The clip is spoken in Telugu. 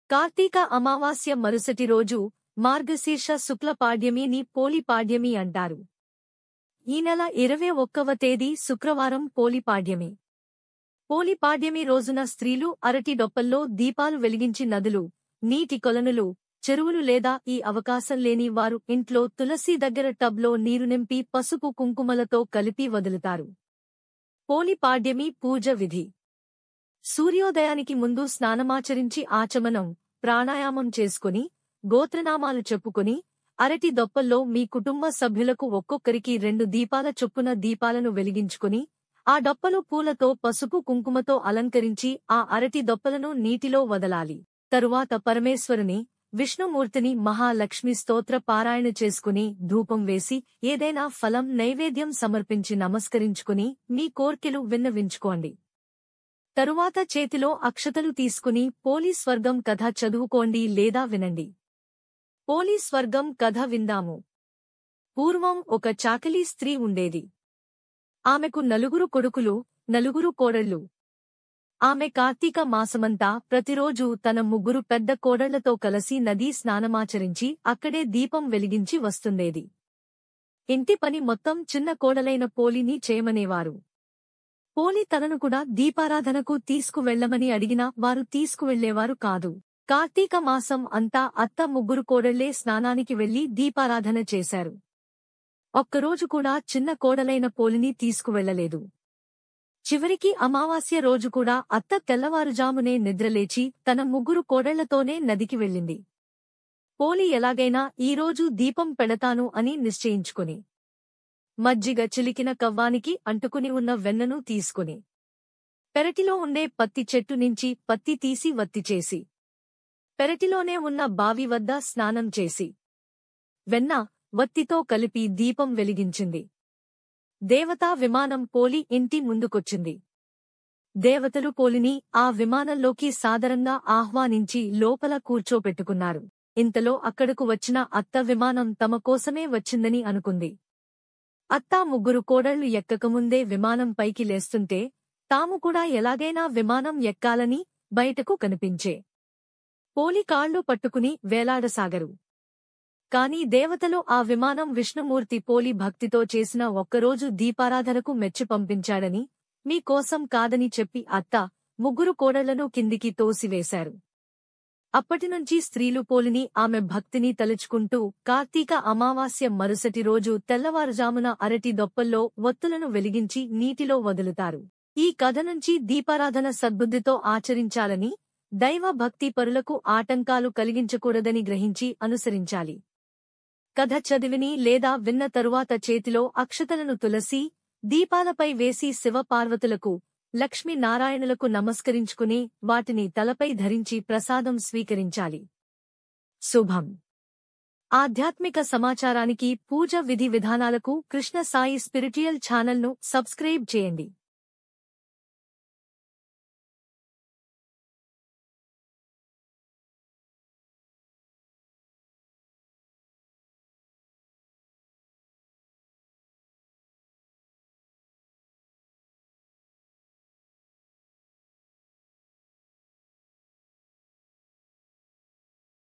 కార్తీక అమావాస్య మరుసటి రోజు మార్గశీర్ష శుక్ల పాడ్యమిని పోలి పాడ్యమి అంటారు. ఈ నెల 21వ తేదీ శుక్రవారం పోలి పాడ్యమి. పోలి పాడ్యమి రోజున స్త్రీలు అరటి డొప్పల్లో దీపాలు వెలిగించి నదులు, నీటి కొలనులు, చెరువులు లేదా ఈ అవకాశం లేని వారు ఇంట్లో తులసి దగ్గర టబ్లో నీరు నింపి పసుపు కుంకుమలతో కలిపి వదులుతారు. పోలి పాడ్యమి పూజ విధి: సూర్యోదయానికి ముందు స్నానమాచరించి ఆచమనం, ప్రాణాయామం చేసుకుని, గోత్రనామాలు చెప్పుకుని, అరటి దొప్పల్లో మీ కుటుంబ సభ్యులకు ఒక్కొక్కరికి 2 దీపాల చొప్పున దీపాలను వెలిగించుకుని, ఆ డొప్పలు పూలతో పసుపు కుంకుమతో అలంకరించి ఆ అరటి దొప్పలను నీటిలో వదలాలి. తరువాత పరమేశ్వరుని, విష్ణుమూర్తిని మహాలక్ష్మి స్తోత్ర పారాయణ చేసుకుని ధూపం వేసి ఏదైనా ఫలం నైవేద్యం సమర్పించి నమస్కరించుకుని మీ కోర్కెలు విన్నవించుకోండి. తరువాత చేతిలో అక్షతలు తీసుకుని పోలి స్వర్గం కథ చదువుకోండి లేదా వినండి. పోలి స్వర్గం కథ విందాము. పూర్వం ఒక చాకలి స్త్రీ ఉండేది. ఆమెకు 4 కొడుకులు, 4 కోడళ్లు. ఆమె కార్తీక మాసమంతా ప్రతిరోజూ తన 3 పెద్ద కోడళ్లతో కలసి నదీ స్నానమాచరించి అక్కడే దీపం వెలిగించి వస్తుండేది. ఇంటి పని మొత్తం చిన్న కోడలైన పోలిని చేయమనేవారు. పోలి తనను కూడా దీపారాధనకు తీసుకువెళ్లమని అడిగినా వారు తీసుకువెళ్లేవారు కాదు. కార్తీక మాసం అంతా అత్త 3 కోడళ్లే స్నానానికి వెళ్లి దీపారాధన చేశారు. ఒక్కరోజు కూడా చిన్న కోడలైన పోలిని తీసుకువెళ్లలేదు. చివరికి అమావాస్య రోజు కూడా అత్త తెల్లవారుజామునే నిద్రలేచి తన 3 కోడళ్లతోనే నదికి వెళ్ళింది. పోలి ఎలాగైనా ఈరోజు దీపం పెడతాను అని నిశ్చయించుకుని మజ్జిగ చిలికిన కవ్వానికి అంటుకుని ఉన్న వెన్నను తీసుకుని పెరటిలో ఉండే పత్తి చెట్టు నుంచి పత్తి తీసి వత్తిచేసి పెరటిలోనే ఉన్న బావి వద్ద స్నానం చేసి వెన్న, వత్తితో కలిపి దీపం వెలిగించింది. దేవతా విమానం పోలి ఇంటి ముందుకొచ్చింది. దేవతలు పోలిని ఆ విమానంలోకి సాదరంగా ఆహ్వానించి లోపల కూర్చోపెట్టుకున్నారు. ఇంతలో అక్కడకు వచ్చిన అత్త విమానం తమ కోసమే వచ్చిందని అనుకుంది. అత్తా 3 కోడళ్లు ఎక్కకముందే విమానం పైకి లేస్తుంటే తాము కూడా ఎలాగైనా విమానం ఎక్కాలని బయటకు కనిపించే పోలి కాళ్లు పట్టుకుని వేలాడసాగరు. కాని దేవతలు ఆ విమానం విష్ణుమూర్తి పోలి భక్తితో చేసిన ఒక్కరోజు దీపారాధనకు మెచ్చి పంపించాడని, మీ కోసం కాదని చెప్పి అత్త 3 కోడళ్లను కిందికి తోసివేశారు. అప్పటినుంచి స్త్రీలు పోలిని ఆమె భక్తిని తలుచుకుంటూ కార్తీక అమావాస్య మరుసటి రోజు తెల్లవారుజామున అరటి దొప్పల్లో వత్తులను వెలిగించి నీటిలో వదులుతారు. ఈ కథ నుంచి దీపారాధన సద్బుద్ధితో ఆచరించాలని, దైవ భక్తి పరులకు ఆటంకాలు కలిగించకూడదని గ్రహించి అనుసరించాలి. కథ చదివిని లేదా విన్న తరువాత చేతిలో అక్షతలను తులసి దీపాలపై వేసి శివపార్వతులకు, లక్ష్మీనారాయణులకు నమస్కరించుకుని వాటిని తలపై ధరించి ప్రసాదం స్వీకరించాలి. శుభం. ఆధ్యాత్మిక సమాచారానికి, పూజ విధి విధానాలకు కృష్ణ సాయి స్పిరిచువల్ ఛానల్ను సబ్స్క్రైబ్ చేయండి.